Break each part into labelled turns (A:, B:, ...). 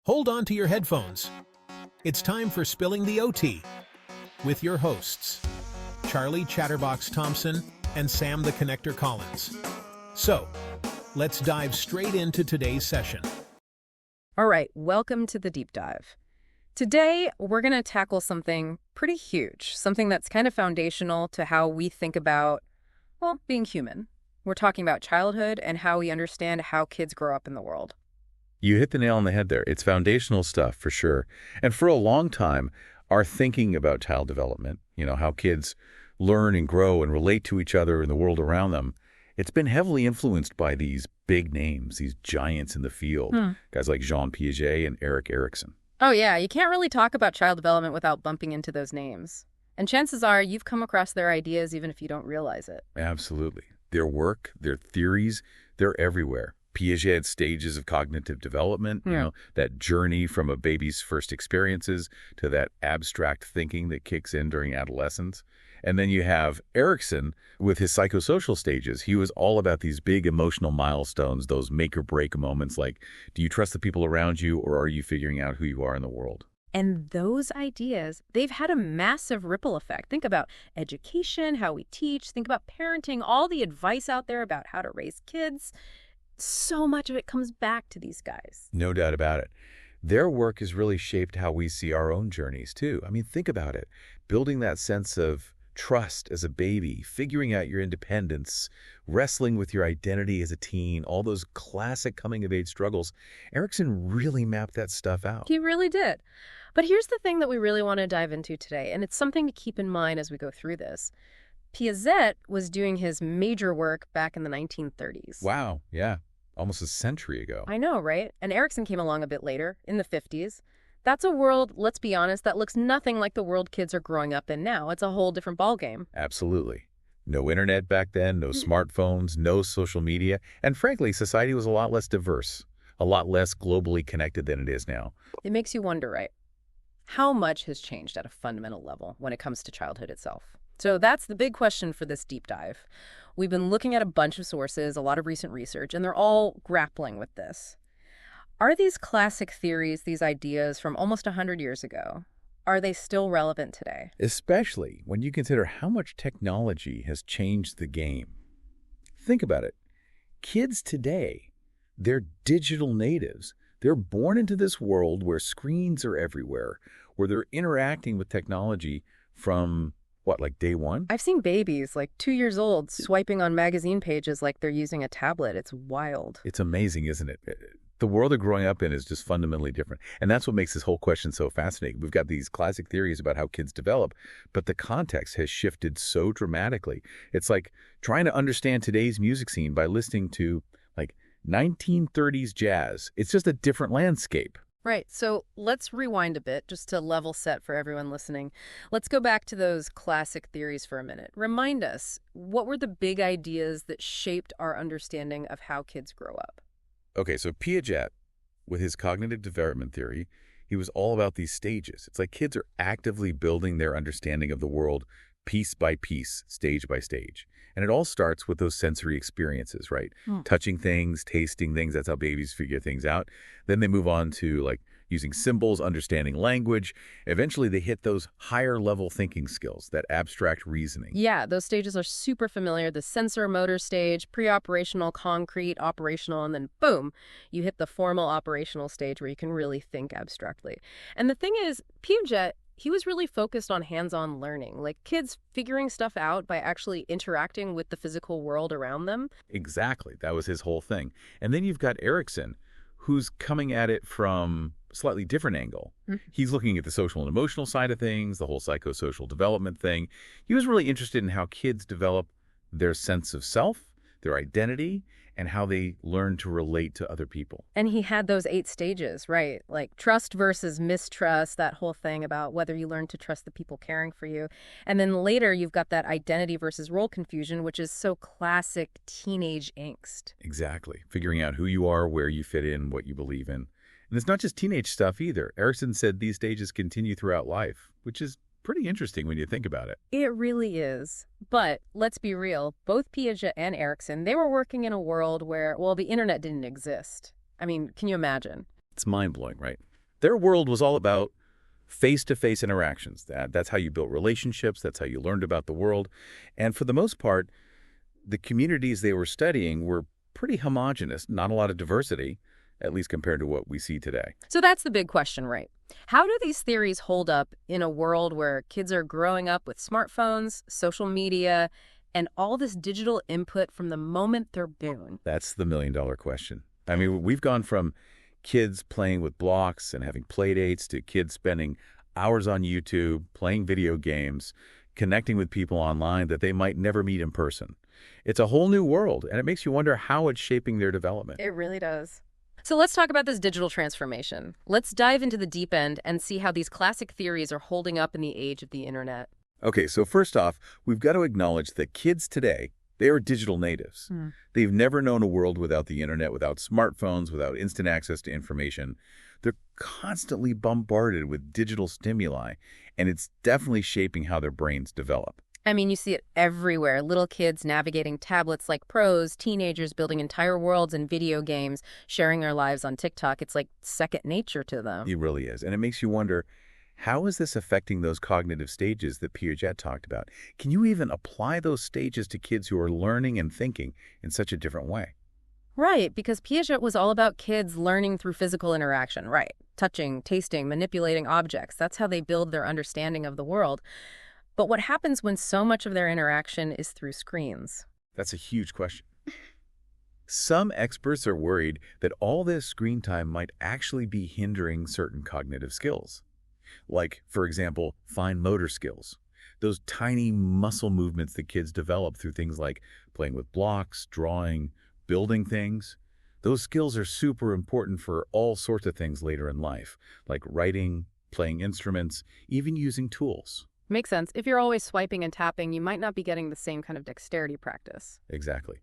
A: Hold on to your headphones. It's time for Spilling the OT with your hosts, Charlie Chatterbox Thompson and Sam the Connector Collins. So, let's dive straight into today's session.
B: All right, welcome to the deep dive. Today, we're going to tackle something pretty huge, something that's kind of foundational to how we think about, well, being human. We're talking about childhood and how we understand how kids grow up in the world.
C: You hit the nail on the head there. It's foundational stuff for sure. And for a long time, our thinking about child development, how kids learn and grow and relate to each other and the world around them, it's been heavily influenced by these big names, these giants in the field, guys like Jean Piaget and Erikson.
B: Oh yeah, you can't really talk about child development without bumping into those names. And chances are you've come across their ideas even if you don't realize it.
C: Absolutely. Their work, their theories, they're everywhere. Piaget had stages of cognitive development, that journey from a baby's first experiences to that abstract thinking that kicks in during adolescence. And then you have Erikson with his psychosocial stages. He was all about these big emotional milestones, those make or break moments like, do you trust the people around you or are you figuring out who you are in the world?
B: And those ideas, they've had a massive ripple effect. Think about education, how we teach, think about parenting, all the advice out there about how to raise kids. So much of it comes back to these guys.
C: No doubt about it. Their work has really shaped how we see our own journeys, too. I mean, think about it. Building that sense of trust as a baby, figuring out your independence, wrestling with your identity as a teen, all those classic coming-of-age struggles. Erikson really mapped that stuff out.
B: He really did. But here's the thing that we really want to dive into today, and it's something to keep in mind as we go through this. Piaget was doing his major work back in the 1930s.
C: Wow, yeah. Almost a century ago.
B: I know, right? And Erikson came along a bit later, in the 50s. That's a world, let's be honest, that looks nothing like the world kids are growing up in now. It's a whole different ballgame.
C: Absolutely. No internet back then, no smartphones, no social media. And frankly, society was a lot less diverse, a lot less globally connected than it is now.
B: It makes you wonder, right? How much has changed at a fundamental level when it comes to childhood itself? So that's the big question for this deep dive. We've been looking at a bunch of sources, a lot of recent research, and they're all grappling with this. Are these classic theories, these ideas from almost 100 years ago, are they still relevant today?
C: Especially when you consider how much technology has changed the game. Think about it. Kids today, they're digital natives. They're born into this world where screens are everywhere, where they're interacting with technology from like day one?
B: I've seen babies, 2 years old, swiping on magazine pages like they're using a tablet. It's wild.
C: It's amazing, isn't it? The world they're growing up in is just fundamentally different. And that's what makes this whole question so fascinating. We've got these classic theories about how kids develop, but the context has shifted so dramatically. It's like trying to understand today's music scene by listening to 1930s jazz. It's just a different landscape.
B: Right. So let's rewind a bit just to level set for everyone listening. Let's go back to those classic theories for a minute. Remind us, what were the big ideas that shaped our understanding of how kids grow up?
C: Okay, so Piaget, with his cognitive development theory, he was all about these stages. It's like kids are actively building their understanding of the world piece by piece, stage by stage. And it all starts with those sensory experiences, right? Touching things, tasting things. That's how babies figure things out. Then they move on to using symbols, understanding language. Eventually they hit those higher level thinking skills, that abstract reasoning.
B: Yeah, those stages are super familiar. The sensor motor stage, pre-operational, concrete, operational, and then boom, you hit the formal operational stage where you can really think abstractly. And the thing is, Piaget, he was really focused on hands-on learning, like kids figuring stuff out by actually interacting with the physical world around them.
C: Exactly. That was his whole thing. And then you've got Erikson, who's coming at it from a slightly different angle. He's looking at the social and emotional side of things, the whole psychosocial development thing. He was really interested in how kids develop their sense of self, their identity, and how they learn to relate to other people.
B: And he had those 8 stages, right? Like trust versus mistrust, that whole thing about whether you learn to trust the people caring for you. And then later you've got that identity versus role confusion, which is so classic teenage angst.
C: Exactly. Figuring out who you are, where you fit in, what you believe in. And it's not just teenage stuff either. Erikson said these stages continue throughout life, which is pretty interesting when you think about it.
B: It really is. But let's be real, both Piaget and Erikson, they were working in a world where, the internet didn't exist. I mean, can you imagine?
C: It's mind-blowing, right? Their world was all about face-to-face interactions. That's how you built relationships. That's how you learned about the world. And for the most part, the communities they were studying were pretty homogenous, not a lot of diversity, at least compared to what we see today.
B: So that's the big question, right? How do these theories hold up in a world where kids are growing up with smartphones, social media, and all this digital input from the moment they're born?
C: That's the million-dollar question. I mean, we've gone from kids playing with blocks and having play dates to kids spending hours on YouTube, playing video games, connecting with people online that they might never meet in person. It's a whole new world, and it makes you wonder how it's shaping their development.
B: It really does. So let's talk about this digital transformation. Let's dive into the deep end and see how these classic theories are holding up in the age of the internet.
C: Okay, so first off, we've got to acknowledge that kids today, they are digital natives. They've never known a world without the internet, without smartphones, without instant access to information. They're constantly bombarded with digital stimuli, and it's definitely shaping how their brains develop.
B: I mean, you see it everywhere. Little kids navigating tablets like pros, teenagers building entire worlds in video games, sharing their lives on TikTok. It's like second nature to them.
C: It really is. And it makes you wonder, how is this affecting those cognitive stages that Piaget talked about? Can you even apply those stages to kids who are learning and thinking in such a different way?
B: Right, because Piaget was all about kids learning through physical interaction, right? Touching, tasting, manipulating objects. That's how they build their understanding of the world. But what happens when so much of their interaction is through screens?
C: That's a huge question. Some experts are worried that all this screen time might actually be hindering certain cognitive skills. Like, for example, fine motor skills. Those tiny muscle movements that kids develop through things like playing with blocks, drawing, building things. Those skills are super important for all sorts of things later in life, like writing, playing instruments, even using tools.
B: Makes sense. If you're always swiping and tapping, you might not be getting the same kind of dexterity practice.
C: Exactly.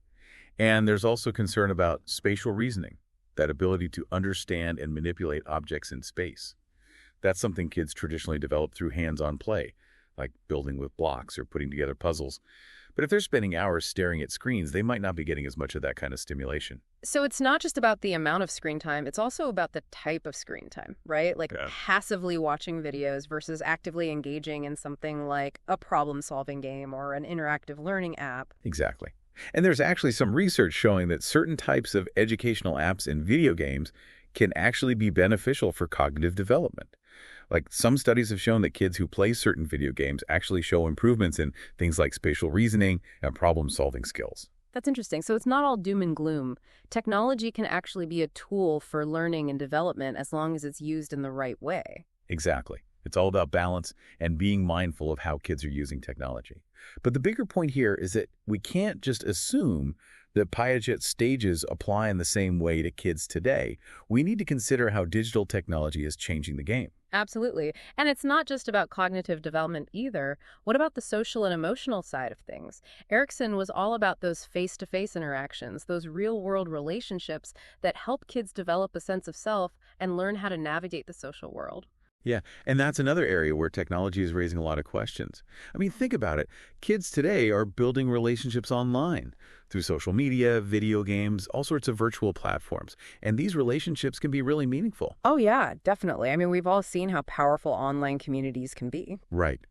C: And there's also concern about spatial reasoning, that ability to understand and manipulate objects in space. That's something kids traditionally develop through hands-on play, like building with blocks or putting together puzzles. But if they're spending hours staring at screens, they might not be getting as much of that kind of stimulation.
B: So it's not just about the amount of screen time, it's also about the type of screen time, right? Like passively watching videos versus actively engaging in something like a problem-solving game or an interactive learning app.
C: Exactly. And there's actually some research showing that certain types of educational apps and video games can actually be beneficial for cognitive development. Like, some studies have shown that kids who play certain video games actually show improvements in things like spatial reasoning and problem-solving skills.
B: That's interesting. So it's not all doom and gloom. Technology can actually be a tool for learning and development as long as it's used in the right way.
C: Exactly. It's all about balance and being mindful of how kids are using technology. But the bigger point here is that we can't just assume that Piaget's stages apply in the same way to kids today. We need to consider how digital technology is changing the game.
B: Absolutely. And it's not just about cognitive development either. What about the social and emotional side of things? Erikson was all about those face-to-face interactions, those real-world relationships that help kids develop a sense of self and learn how to navigate the social world.
C: Yeah, and that's another area where technology is raising a lot of questions. I mean, think about it. Kids today are building relationships online through social media, video games, all sorts of virtual platforms. And these relationships can be really meaningful.
B: Oh, yeah, definitely. I mean, we've all seen how powerful online communities can be.
C: Right.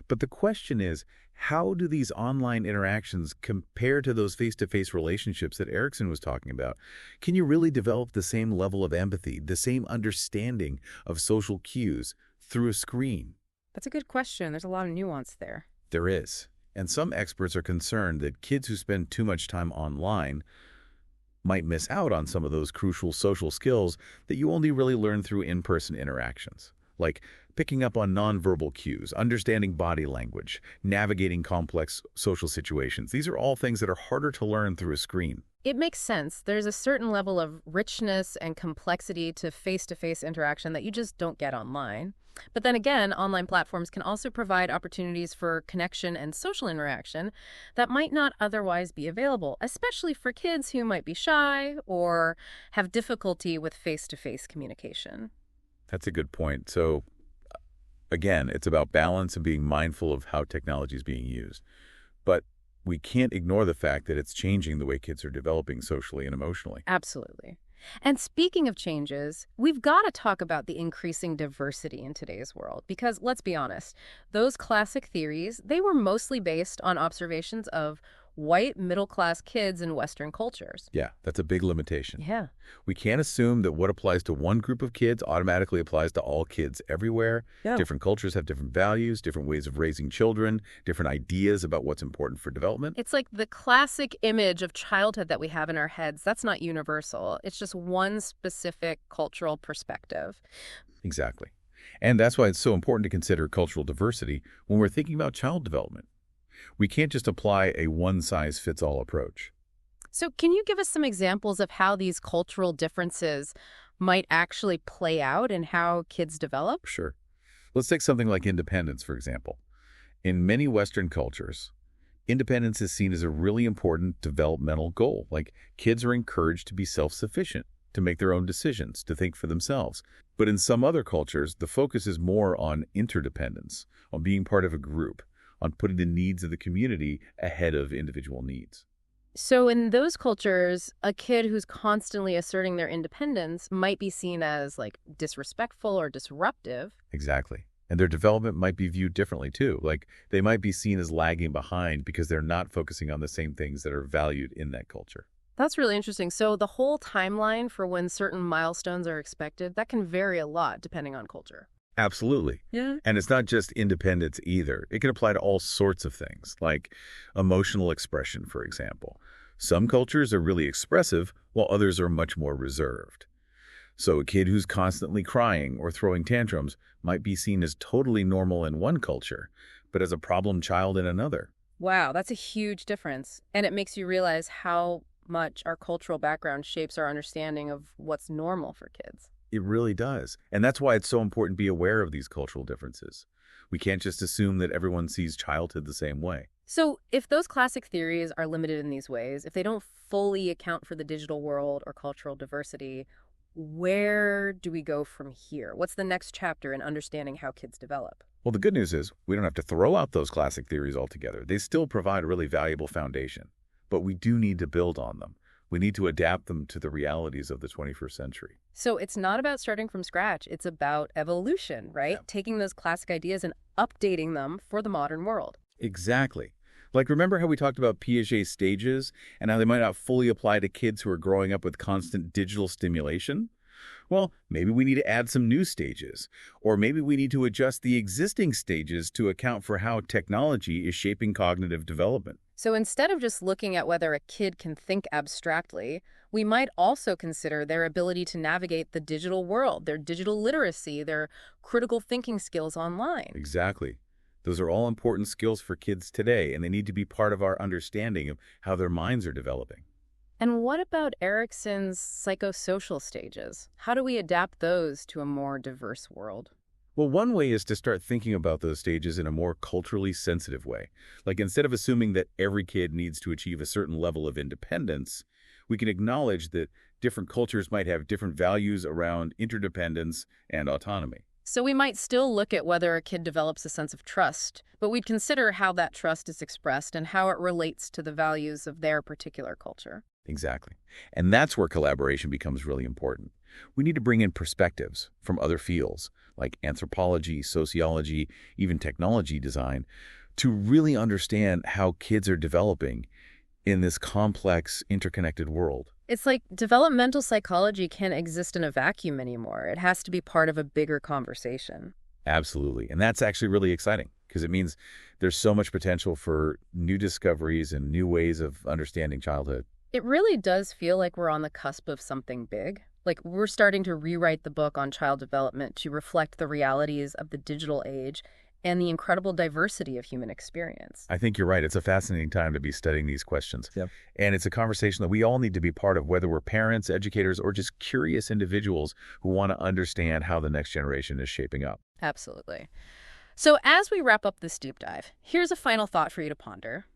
C: But the question is, how do these online interactions compare to those face-to-face relationships that Erikson was talking about? Can you really develop the same level of empathy, the same understanding of social cues through a screen?
B: That's a good question. There's a lot of nuance there.
C: There is. And some experts are concerned that kids who spend too much time online might miss out on some of those crucial social skills that you only really learn through in-person interactions, like picking up on nonverbal cues, understanding body language, navigating complex social situations. These are all things that are harder to learn through a screen.
B: It makes sense. There's a certain level of richness and complexity to face-to-face interaction that you just don't get online. But then again, online platforms can also provide opportunities for connection and social interaction that might not otherwise be available, especially for kids who might be shy or have difficulty with face-to-face communication.
C: That's a good point. So, again, it's about balance and being mindful of how technology is being used. But we can't ignore the fact that it's changing the way kids are developing socially and emotionally.
B: Absolutely. And speaking of changes, we've got to talk about the increasing diversity in today's world because, let's be honest, those classic theories, they were mostly based on observations of white middle-class kids in Western cultures.
C: Yeah, that's a big limitation.
B: Yeah.
C: We can't assume that what applies to one group of kids automatically applies to all kids everywhere.
B: Yeah.
C: Different cultures have different values, different ways of raising children, different ideas about what's important for development.
B: It's like the classic image of childhood that we have in our heads. That's not universal. It's just one specific cultural perspective.
C: Exactly. And that's why it's so important to consider cultural diversity when we're thinking about child development. We can't just apply a one-size-fits-all approach.
B: So can you give us some examples of how these cultural differences might actually play out in how kids develop?
C: Sure. Let's take something like independence, for example. In many Western cultures, independence is seen as a really important developmental goal. Like, kids are encouraged to be self-sufficient, to make their own decisions, to think for themselves. But in some other cultures, the focus is more on interdependence, on being part of a group, on putting the needs of the community ahead of individual needs.
B: So in those cultures, a kid who's constantly asserting their independence might be seen as like disrespectful or disruptive.
C: Exactly. And their development might be viewed differently too. Like, they might be seen as lagging behind because they're not focusing on the same things that are valued in that culture.
B: That's really interesting. So the whole timeline for when certain milestones are expected, that can vary a lot depending on culture.
C: Absolutely.
B: Yeah.
C: And it's not just independence either. It can apply to all sorts of things, like emotional expression, for example. Some cultures are really expressive, while others are much more reserved. So a kid who's constantly crying or throwing tantrums might be seen as totally normal in one culture, but as a problem child in another.
B: Wow, that's a huge difference. And it makes you realize how much our cultural background shapes our understanding of what's normal for kids.
C: It really does. And that's why it's so important to be aware of these cultural differences. We can't just assume that everyone sees childhood the same way.
B: So if those classic theories are limited in these ways, if they don't fully account for the digital world or cultural diversity, where do we go from here? What's the next chapter in understanding how kids develop?
C: Well, the good news is we don't have to throw out those classic theories altogether. They still provide a really valuable foundation, but we do need to build on them. We need to adapt them to the realities of the 21st century.
B: So it's not about starting from scratch. It's about evolution, right?
C: Yeah.
B: Taking those classic ideas and updating them for the modern world.
C: Exactly. Like, remember how we talked about Piaget's stages and how they might not fully apply to kids who are growing up with constant digital stimulation? Well, maybe we need to add some new stages, or maybe we need to adjust the existing stages to account for how technology is shaping cognitive development.
B: So instead of just looking at whether a kid can think abstractly, we might also consider their ability to navigate the digital world, their digital literacy, their critical thinking skills online.
C: Exactly. Those are all important skills for kids today, and they need to be part of our understanding of how their minds are developing.
B: And what about Erikson's psychosocial stages? How do we adapt those to a more diverse world?
C: Well, one way is to start thinking about those stages in a more culturally sensitive way. Like, instead of assuming that every kid needs to achieve a certain level of independence, we can acknowledge that different cultures might have different values around interdependence and autonomy.
B: So we might still look at whether a kid develops a sense of trust, but we'd consider how that trust is expressed and how it relates to the values of their particular culture.
C: Exactly. And that's where collaboration becomes really important. We need to bring in perspectives from other fields, like anthropology, sociology, even technology design, to really understand how kids are developing in this complex, interconnected world.
B: It's like developmental psychology can't exist in a vacuum anymore. It has to be part of a bigger conversation.
C: Absolutely. And that's actually really exciting because it means there's so much potential for new discoveries and new ways of understanding childhood.
B: It really does feel like we're on the cusp of something big. Like we're starting to rewrite the book on child development to reflect the realities of the digital age and the incredible diversity of human experience.
C: I think you're right. It's a fascinating time to be studying these questions.
B: Yep.
C: And it's a conversation that we all need to be part of, whether we're parents, educators, or just curious individuals who want to understand how the next generation is shaping up.
B: Absolutely. So as we wrap up this deep dive, here's a final thought for you to ponder.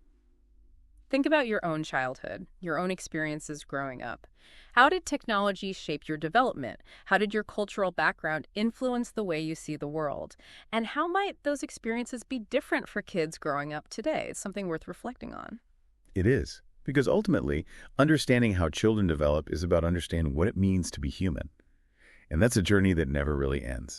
B: Think about your own childhood, your own experiences growing up. How did technology shape your development? How did your cultural background influence the way you see the world? And how might those experiences be different for kids growing up today? It's something worth reflecting on.
C: It is. Because ultimately, understanding how children develop is about understanding what it means to be human. And that's a journey that never really ends.